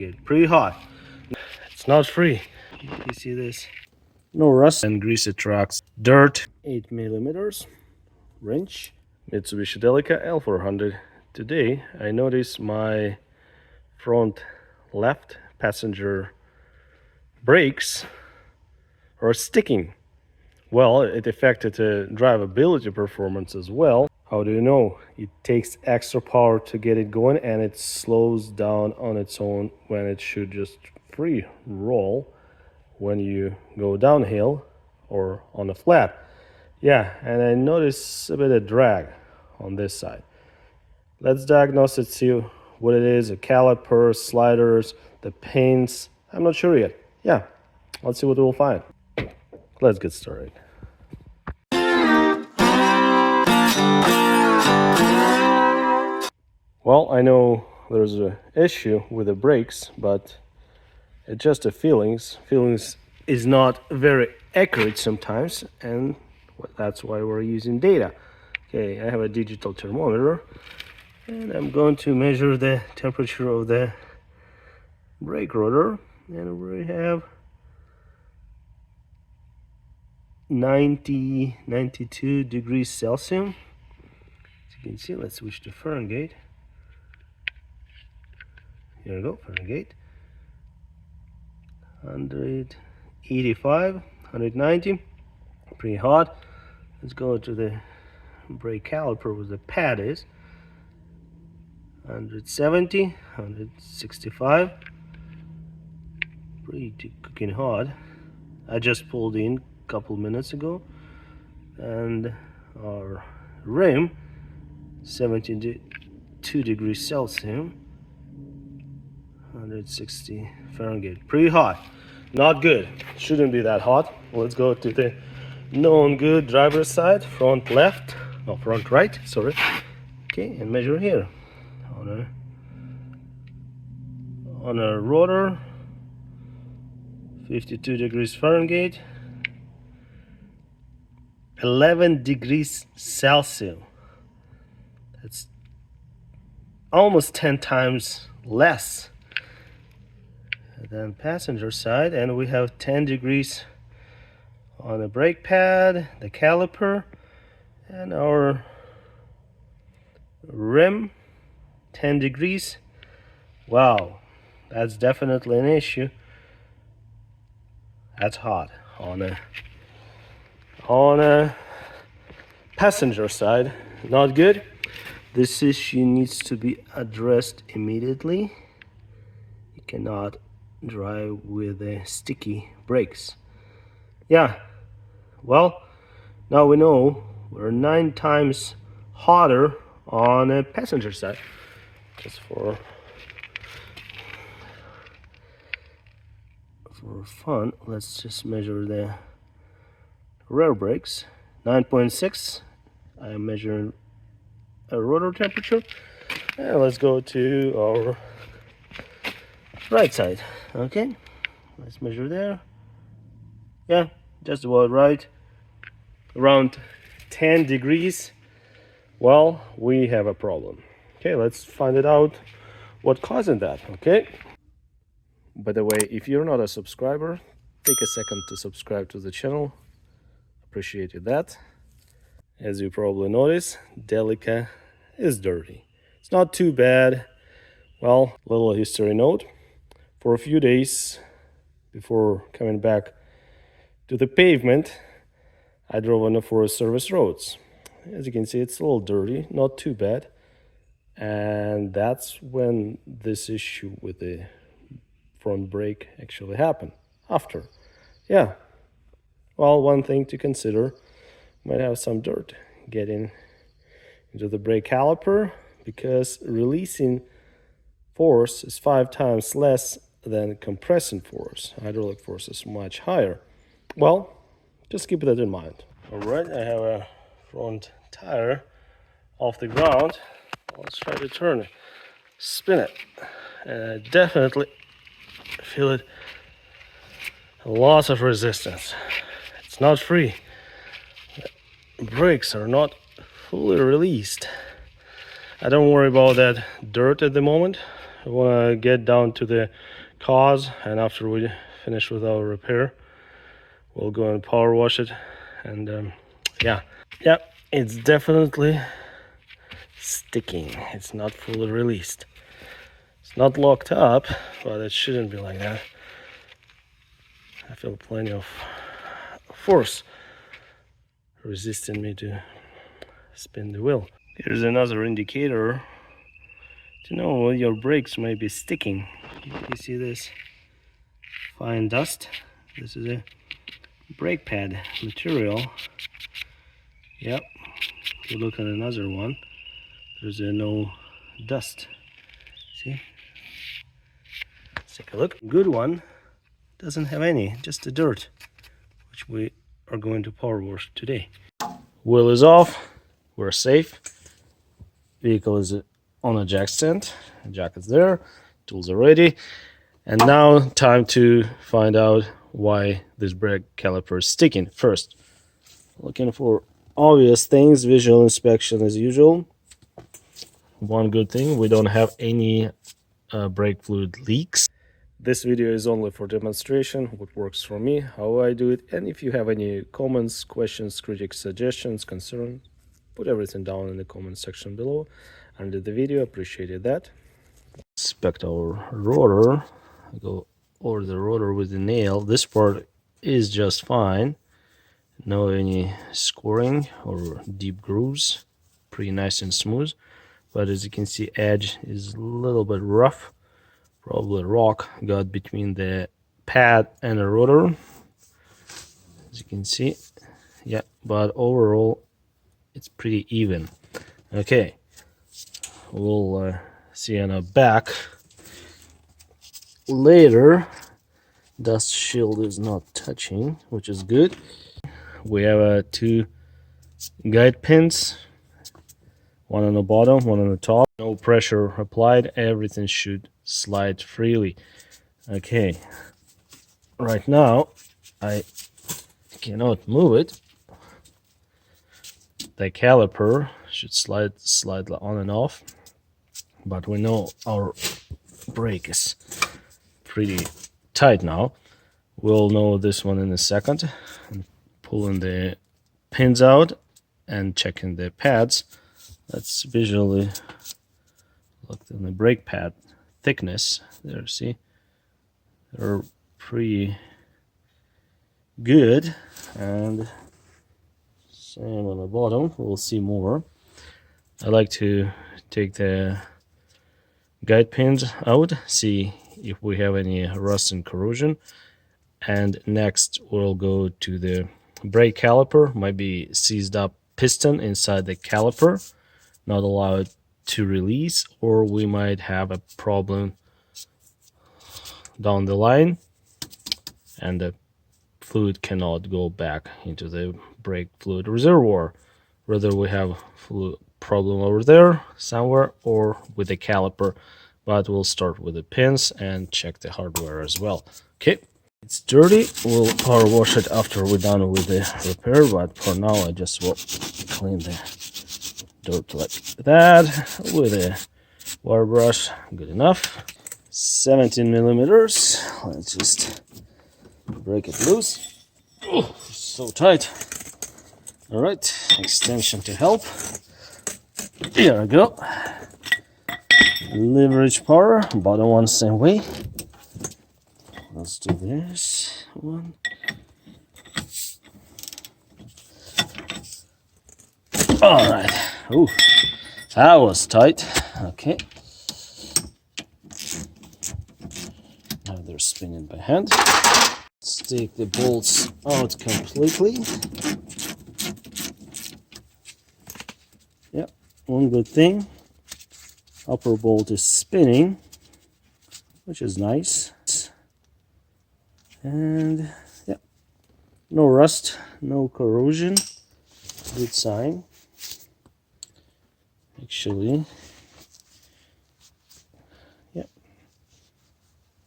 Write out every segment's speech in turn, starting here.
Get pretty hot. It's not free. You see this? No rust and greasy tracks. Dirt. 8 millimeters. Wrench. Mitsubishi Delica L400. Today I noticed my front left passenger brakes are sticking. Well, it affected the drivability performance as well. How do you know? It takes extra power to get it going, and it slows down on its own when it should just free roll when you go downhill or on a flat. Yeah, and I notice a bit of drag on this side. Let's diagnose it, see what it is, a caliper, sliders, the pins. I'm not sure yet. Yeah, let's see what we'll find. Let's get started. Well, I know there's an issue with the brakes, but it's just a feelings. Feelings is not very accurate sometimes, and that's why we're using data. Okay, I have a digital thermometer, and I'm going to measure the temperature of the brake rotor, and we have 92 degrees Celsius. As you can see, let's switch to Fahrenheit. Here we go, Fahrenheit. 185, 190, pretty hot. Let's go to the brake caliper where the pad is. 170, 165, pretty cooking hot. I just pulled in a couple minutes ago. And our rim, 72 degrees Celsius, 160 Fahrenheit. Pretty hot. Not good. Shouldn't be that hot. Let's go to the known good driver's side. Front left. No, front right. Sorry. Okay, and measure here. On a rotor, 52 degrees Fahrenheit. 11 degrees Celsius. That's almost 10 times less than passenger side, and we have 10 degrees on the brake pad, the caliper, and our rim, 10 degrees. Wow, that's definitely an issue. That's hot on a passenger side. Not good. This issue needs to be addressed immediately. You cannot drive with sticky brakes. Yeah, well, now we know we're 9 times hotter on a passenger side. Just for fun, let's just measure the rear brakes. 9.6. I am measuring a rotor temperature. And let's go to our right side. Okay, let's measure there. Yeah, just about right. Around 10 degrees. Well, we have a problem. Okay, let's find it out what causing that. Okay, by the way, if you're not a subscriber, take a second to subscribe to the channel. Appreciate that. As you probably notice, Delica is dirty. It's not too bad. Well, little history note. For a few days before coming back to the pavement, I drove on the Forest Service roads. As you can see, it's a little dirty, not too bad. And that's when this issue with the front brake actually happened. After. Yeah. Well, one thing to consider, might have some dirt getting into the brake caliper, because releasing force is 5 times less than compressing force. Hydraulic force is much higher. Well, just keep that in mind. All right, I have a front tire off the ground. Let's try to turn it, spin it, and I definitely feel it. A loss of resistance. It's not free. The brakes are not fully released. I don't worry about that dirt at the moment. I want to get down to the cause, and after we finish with our repair, we'll go and power wash it. And yeah, it's definitely sticking. It's not fully released. It's not locked up, but it shouldn't be like that. I feel plenty of force resisting me to spin the wheel. Here's another indicator to know when your brakes may be sticking. You see this fine dust? This is a brake pad material. Yep. If you look at another one, there's no dust. See? Let's take a look. Good one doesn't have any, just the dirt, which we are going to power wash today. Wheel is off. We're safe. Vehicle is on a jack stand. Jack is there. Tools are ready. And now time to find out why this brake caliper is sticking. First, looking for obvious things. Visual inspection as usual. One good thing, we don't have any brake fluid leaks. This video is only for demonstration, what works for me, how I do it, and if you have any comments, questions, critiques, suggestions, concerns, put everything down in the comment section below under the video. Appreciated that. Inspect our rotor. I go over the rotor with the nail. This part is just fine. No any scoring or deep grooves. Pretty nice and smooth. But as you can see, edge is a little bit rough. Probably rock got between the pad and the rotor, as you can see. Yeah, but overall it's pretty even. Okay, we'll see on the back later. Dust shield is not touching, which is good. We have two guide pins, one on the bottom, one on the top. No pressure applied, everything should slide freely. Okay, right now I cannot move it. The caliper should slide on and off, but we know our brake is pretty tight now. We'll know this one in a second. Pulling the pins out and checking the pads. Let's visually look at the brake pad thickness. There, see, they're pretty good, and same on the bottom. We'll see more. I like to take the guide pins out, see if we have any rust and corrosion, and next we'll go to the brake caliper. Might be seized up piston inside the caliper, not allowed to release, or we might have a problem down the line and the fluid cannot go back into the brake fluid reservoir. Whether we have fluid problem over there somewhere or with the caliper, but we'll start with the pins and check the hardware as well. Okay, it's dirty. We'll power wash it after we're done with the repair, but for now I just will clean the dirt like that with a wire brush. Good enough. 17 millimeters. Let's just break it loose. Oh, so tight. All right, extension to help. Here we go. Leverage power, bottom one same way. Let's do this one. All right. Ooh, that was tight. Okay. Now they're spinning by hand. Let's take the bolts out completely. Yep. One good thing. Upper bolt is spinning, which is nice. And yeah, no rust, no corrosion. Good sign. Actually, yeah,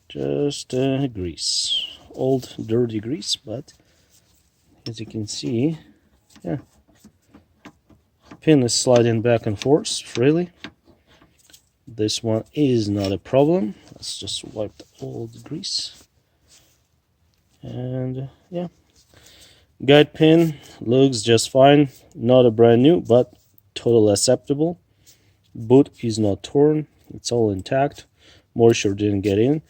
just grease, old dirty grease, but as you can see, yeah, pin is sliding back and forth freely. This one is not a problem. Let's just wipe all the grease. And yeah, guide pin looks just fine. Not a brand new, but totally acceptable. Boot is not torn. It's all intact. Moisture didn't get in.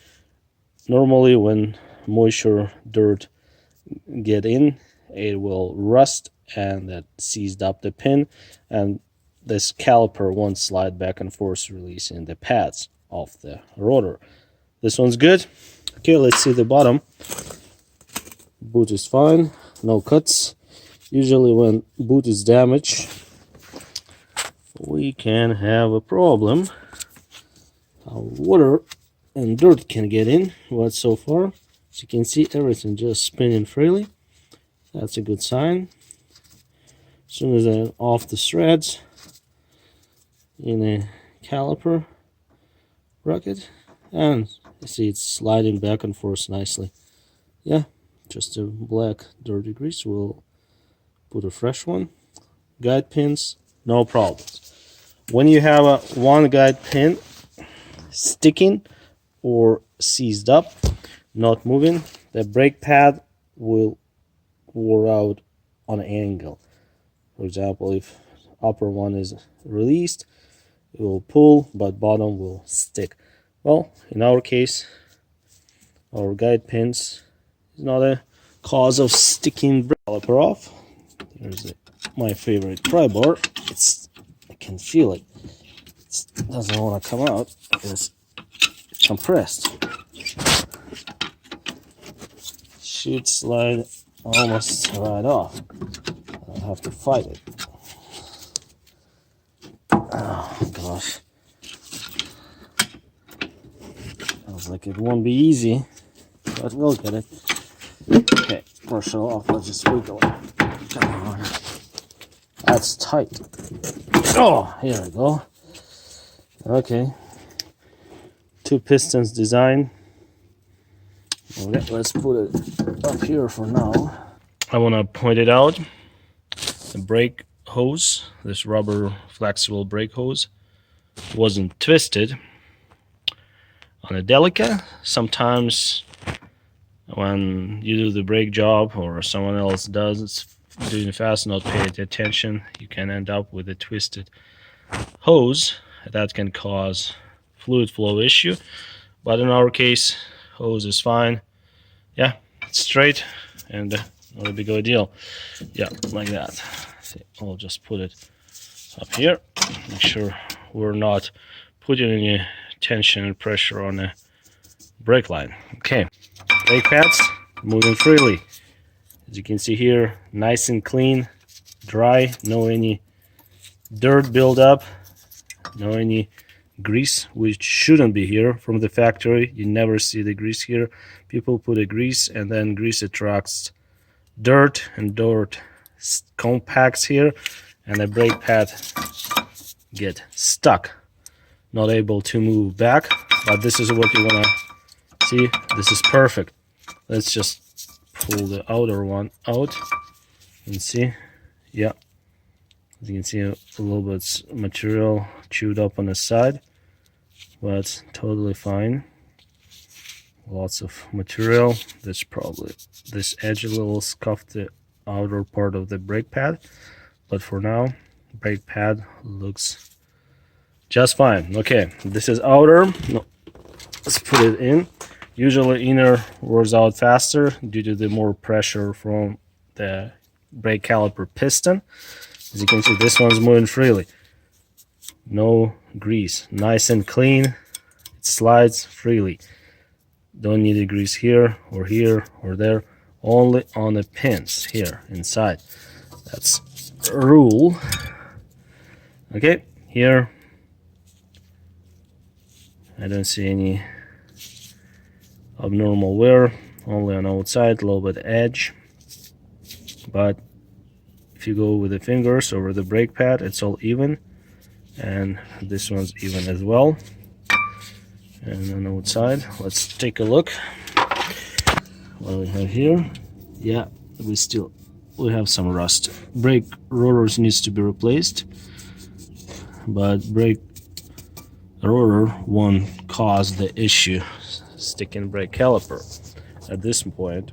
Normally when moisture, dirt get in, it will rust and that seized up the pin, and this caliper won't slide back and forth, releasing the pads off the rotor. This one's good. Okay, let's see the bottom. Boot is fine, no cuts. Usually when boot is damaged, we can have a problem. Water and dirt can get in, but so far, as you can see, everything just spinning freely. That's a good sign. As soon as I'm off the threads in a caliper bracket, and you see it's sliding back and forth nicely. Yeah, just a black dirty grease. We'll put a fresh one. Guide pins, no problems. When you have a one guide pin sticking or seized up, not moving, the brake pad will wear out on an angle. For example, if upper one is released, it will pull, but bottom will stick. Well, in our case, our guide pins is not a cause of sticking caliper off. Here's my favorite pry bar. I can feel it. It doesn't want to come out because it's compressed. Should slide almost right off. I'll have to fight it. Oh gosh. Sounds like it won't be easy, but we'll get it. Okay, push it off. Let's just wiggle it. Come on. That's tight. Oh, here we go. Okay. Two pistons design. Okay, let's put it up here for now. I want to point it out. The brake hose, this rubber flexible brake hose, wasn't twisted. On a Delica, sometimes when you do the brake job or someone else does, it's doing fast, not paying attention, you can end up with a twisted hose. That can cause fluid flow issue, but in our case, hose is fine. Yeah, it's straight and not a big of a deal. Yeah, like that. See, I'll just put it up here. Make sure we're not putting any tension and pressure on the brake line. Okay, brake pads moving freely. As you can see here, nice and clean, dry, no any dirt buildup, no any grease, which shouldn't be here from the factory. You never see the grease here. People put a grease and then grease attracts dirt, and dirt compacts here, and the brake pad get stuck, not able to move back. But this is what you want to see. This is perfect. Let's just pull the outer one out and see. Yeah, as you can see, a little bit material chewed up on the side, but totally fine. Lots of material. This edge a little scuffed the outer part of the brake pad, but for now, brake pad looks just fine. Okay, this is outer. No, let's put it in. Usually inner wears out faster due to the more pressure from the brake caliper piston. As you can see, this one's moving freely. No grease, nice and clean. It slides freely. Don't need a grease here or there. Only on the pins here inside. That's a rule. Okay, here I don't see any abnormal wear, only on outside, a little bit edge. But if you go with the fingers over the brake pad, it's all even, and this one's even as well. And on the outside, let's take a look what we have here. Yeah, we have some rust. Brake rotors needs to be replaced, but brake the rotor won't cause the issue sticking brake caliper at this point.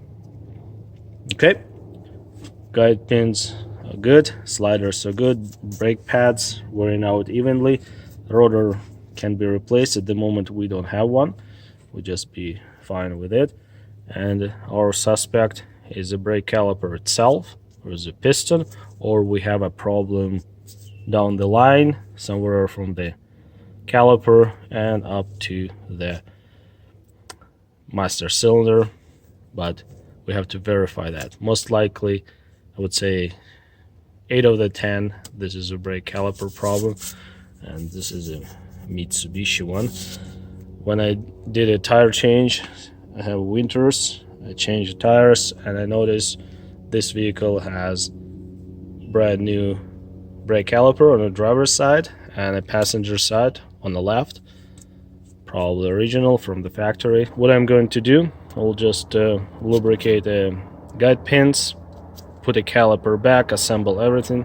Okay, guide pins are good, sliders are good, brake pads wearing out evenly. The rotor can be replaced. At the moment we don't have one, we'll just be fine with it. And our suspect is the brake caliper itself, or is a piston, or we have a problem down the line somewhere from the caliper and up to the master cylinder, but we have to verify that. Most likely, I would say 8 out of 10 this is a brake caliper problem, and this is a Mitsubishi one. When I did a tire change, I have winters, I changed the tires, and I noticed this vehicle has brand new brake caliper on the driver's side and a passenger side on the left, probably original from the factory. What I'm going to do, I'll just lubricate the guide pins, put a caliper back, assemble everything,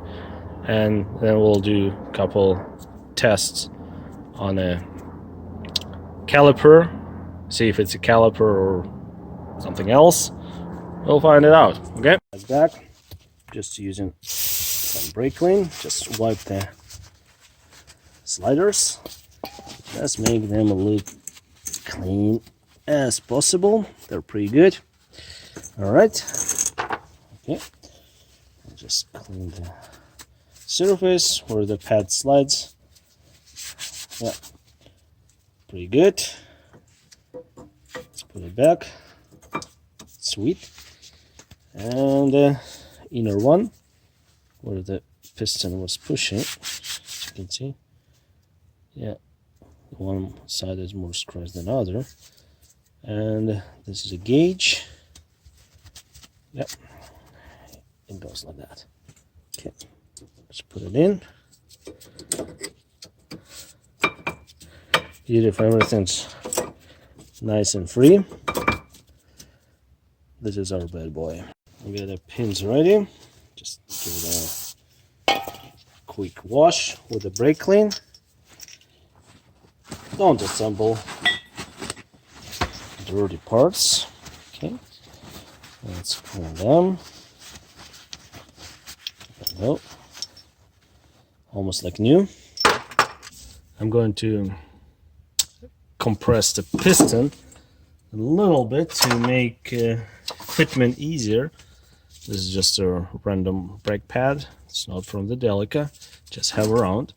and then we'll do a couple tests on a caliper, see if it's a caliper or something else. We'll find it out. Okay, like that. Just using some brake clean, just wipe the sliders. Just make them look clean as possible. They're pretty good. All right. Okay. Just clean the surface where the pad slides. Yeah. Pretty good. Let's put it back. Sweet. And the inner one where the piston was pushing, as you can see. Yeah. One side is more scratched than the other, and this is a gauge. Yep, it goes like that. Okay, let's put it in. Here, if everything's nice and free, this is our bad boy. We got the pins ready. Just give it a quick wash with the brake clean. Don't assemble dirty parts. Okay, let's clean them. There we go. Almost like new. I'm going to compress the piston a little bit to make fitment easier. This is just a random brake pad. It's not from the Delica. Just have around,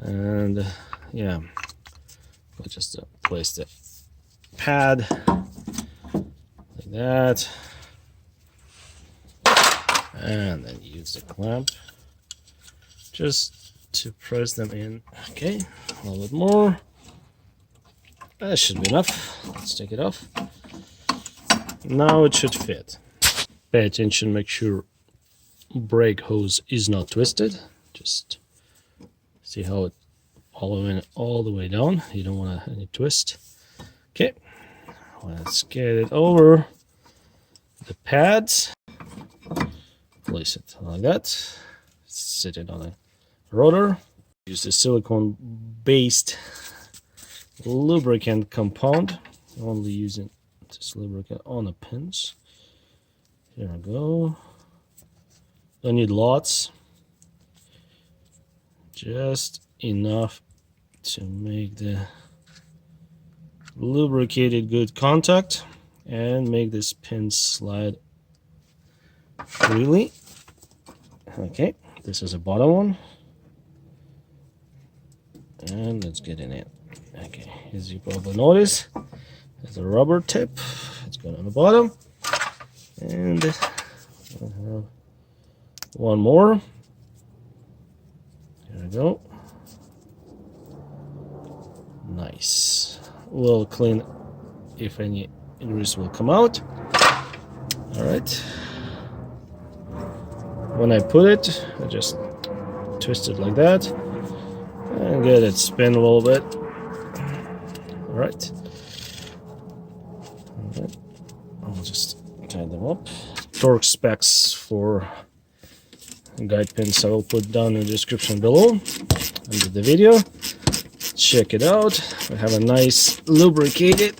and yeah. I'll just place the pad like that, and then use the clamp just to press them in. Okay, a little bit more. That should be enough. Let's take it off. Now it should fit. Pay attention, make sure brake hose is not twisted. Just see how it all the way down. You don't want any twist. Okay, let's get it over the pads. Place it like that. Sit it on a rotor. Use the silicone based lubricant compound. Only using this lubricant on the pins. Here we go. Don't need lots. Just enough to make the lubricated good contact and make this pin slide freely. Okay, this is a bottom one, and let's get in it. Okay, as you probably notice, there's a rubber tip. It's going on the bottom, and we'll have one more. Here we go. Nice. We'll clean if any grease will come out. All right. When I put it, I just twist it like that and get it spin a little bit. All right. I'll just tie them up. Torque specs for guide pins I will put down in the description below under the video. check it out. We have a nice lubricated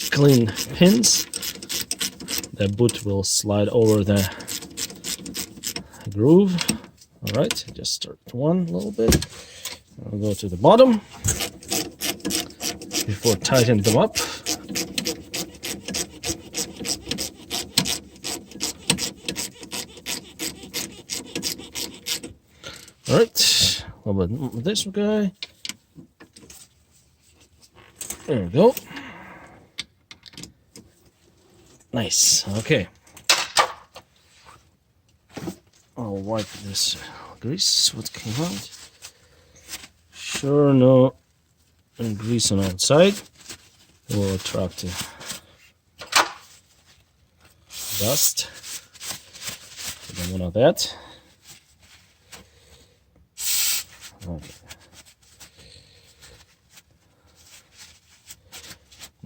clean pins. The boot will slide over the groove. All right, just start one a little bit. I'll go to the bottom before tightening them up. All right, a little bit with this guy. There we go. Nice. Okay. I'll wipe this grease. What came out? Sure, no grease on outside. Will attract the dust. We don't want that. Okay.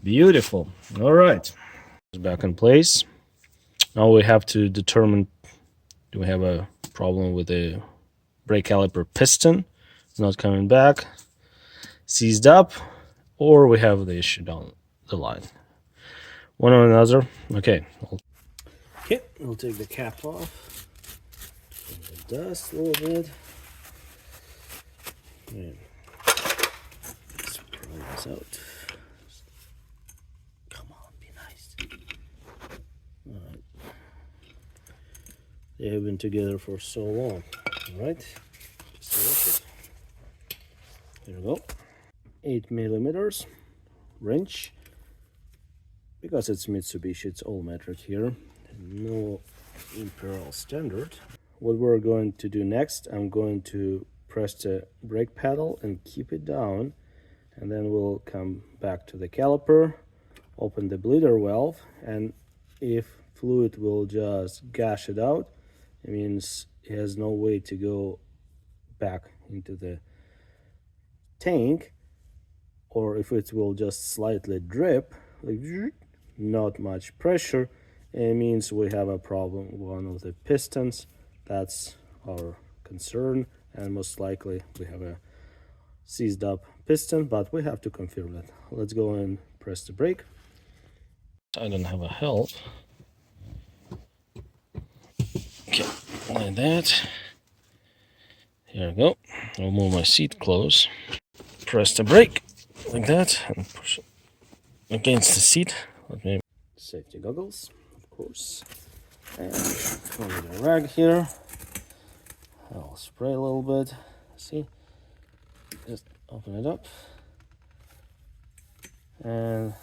Beautiful. All right. Back in place. Now we have to determine, do we have a problem with the brake caliper piston? It's not coming back, seized up, or we have the issue down the line. One or another. Okay. Okay, we'll take the cap off. The dust a little bit. And let's pry this out. Come on, be nice. All right. They have been together for so long. All right. Just wash it. There we go. 8 millimeters wrench. Because it's Mitsubishi, it's all metric here. No imperial standard. What we're going to do next, I'm going to press the brake pedal and keep it down, and then we'll come back to the caliper, open the bleeder valve, and if fluid will just gush it out, it means it has no way to go back into the tank, or if it will just slightly drip, like not much pressure, it means we have a problem with one of the pistons. That's our concern, and most likely we have a seized up piston, but we have to confirm that. Let's go and press the brake. I don't have a help. Okay, like that. Here we go. I'll move my seat close. Press the brake like that and push it against the seat. Let me safety goggles, of course, and come with a rag here. I'll spray a little bit. See, just open it up and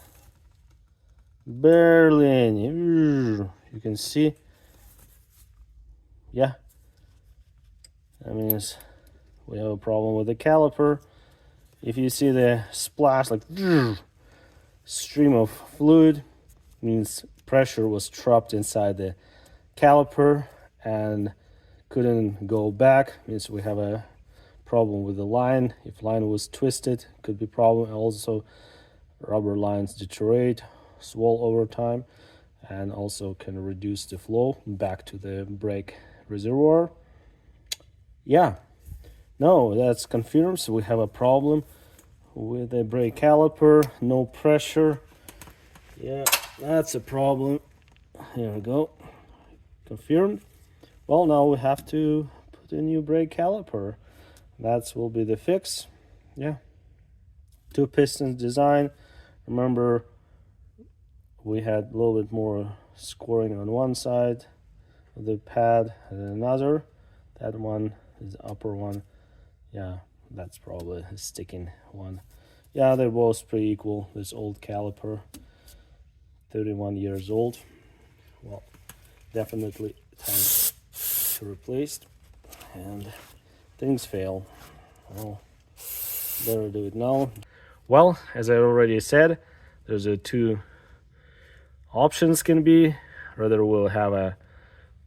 barely any. You can see, yeah, that means we have a problem with the caliper. If you see the splash, like stream of fluid, means pressure was trapped inside the caliper and couldn't go back, means we have a problem with the line. If line was twisted, could be problem. Also rubber lines deteriorate, swell over time, and also can reduce the flow back to the brake reservoir. Yeah, no, that's confirmed. So we have a problem with the brake caliper, no pressure. Yeah, that's a problem. Here we go, confirmed. Well, now we have to put a new brake caliper. That will be the fix. Yeah, 2 pistons design. Remember, we had a little bit more scoring on one side of the pad and another. That one is the upper one. Yeah, that's probably a sticking one. Yeah, they're both pretty equal. This old caliper, 31 years old. Well, definitely time to replace, and things fail. Well, better do it now. Well, as I already said, there's a 2 options can be. Rather, we'll have a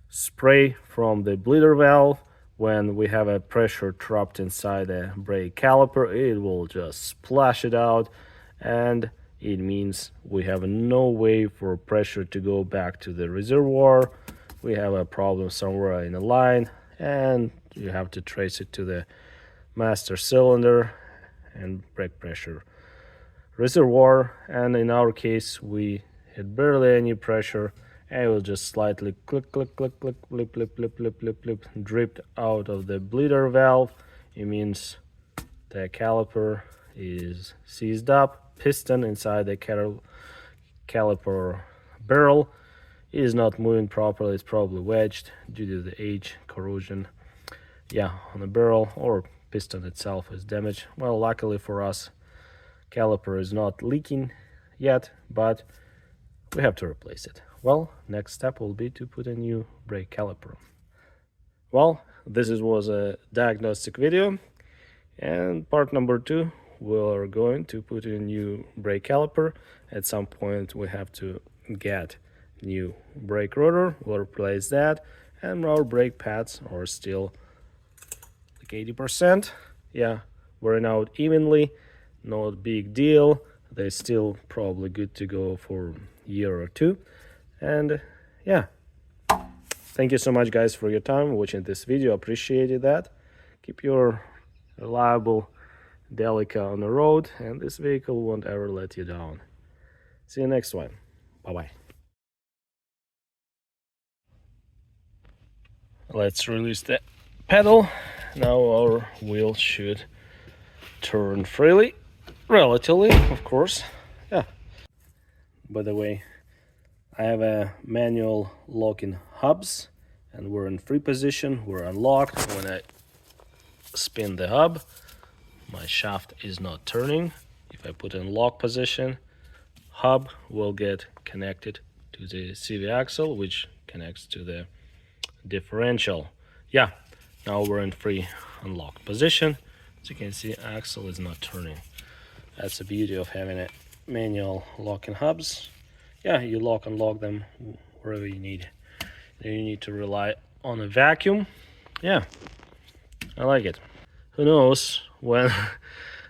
spray from the bleeder valve. When we have a pressure trapped inside the brake caliper, it will just splash it out, and it means we have no way for pressure to go back to the reservoir. We have a problem somewhere in the line, and you have to trace it to the master cylinder, and brake pressure reservoir, and in our case we had barely any pressure, and it will just slightly click click click click blip blip blip blip blip blip dripped out of the bleeder valve. It means the caliper is seized up. Piston inside the caliper barrel is not moving properly. It's probably wedged due to the age, corrosion, yeah, on the barrel, or piston itself is damaged. Well, luckily for us, caliper is not leaking yet, but we have to replace it. Well, next step will be to put a new brake caliper on. Well, this was a diagnostic video, and part number 2, we're going to put in a new brake caliper. At some point we have to get new brake rotor, we'll replace that, and our brake pads are still like 80%, yeah, wearing out evenly, no big deal, they're still probably good to go for a year or 2. And yeah, thank you so much guys for your time watching this video, appreciated that. Keep your reliable Delica on the road, and this vehicle won't ever let you down. See you next one. Bye bye. Let's release the pedal. Now our wheel should turn freely, relatively, of course. Yeah. By the way, I have a manual locking hubs, and we're in free position. We're unlocked. When I spin the hub, my shaft is not turning. If I put in lock position, hub will get connected to the CV axle, which connects to the differential. Yeah, now we're in free unlocked position. As you can see, axle is not turning. That's the beauty of having a manual locking hubs. Yeah, you lock and lock them wherever you need. Then you need to rely on a vacuum. Yeah, I like it. Who knows when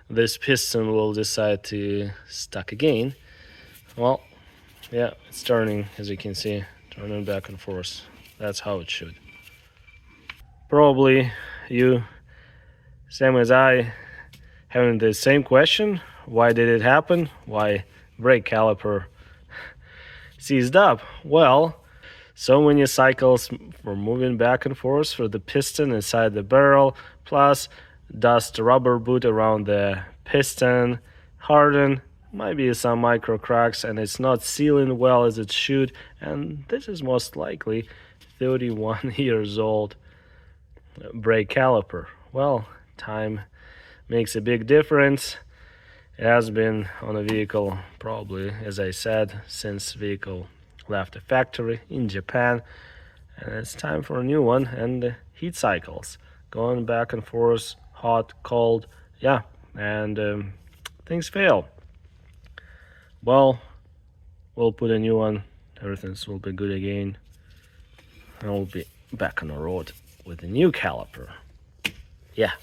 this piston will decide to stuck again. Well, yeah, it's turning, as you can see, turning back and forth. That's how it should. Probably you, same as I, having the same question. Why did it happen? Why brake caliper seized up? Well, so many cycles for moving back and forth for the piston inside the barrel, plus dust rubber boot around the piston, harden, might be some micro cracks, and it's not sealing well as it should, and this is most likely 31 years old brake caliper. Well, time makes a big difference. It has been on a vehicle probably, as I said, since vehicle left the factory in Japan, and it's time for a new one. And heat cycles going back and forth, hot, cold, yeah, and things fail. Well, we'll put a new one, everything will be good again, and we'll be back on the road with a new caliper. Yeah.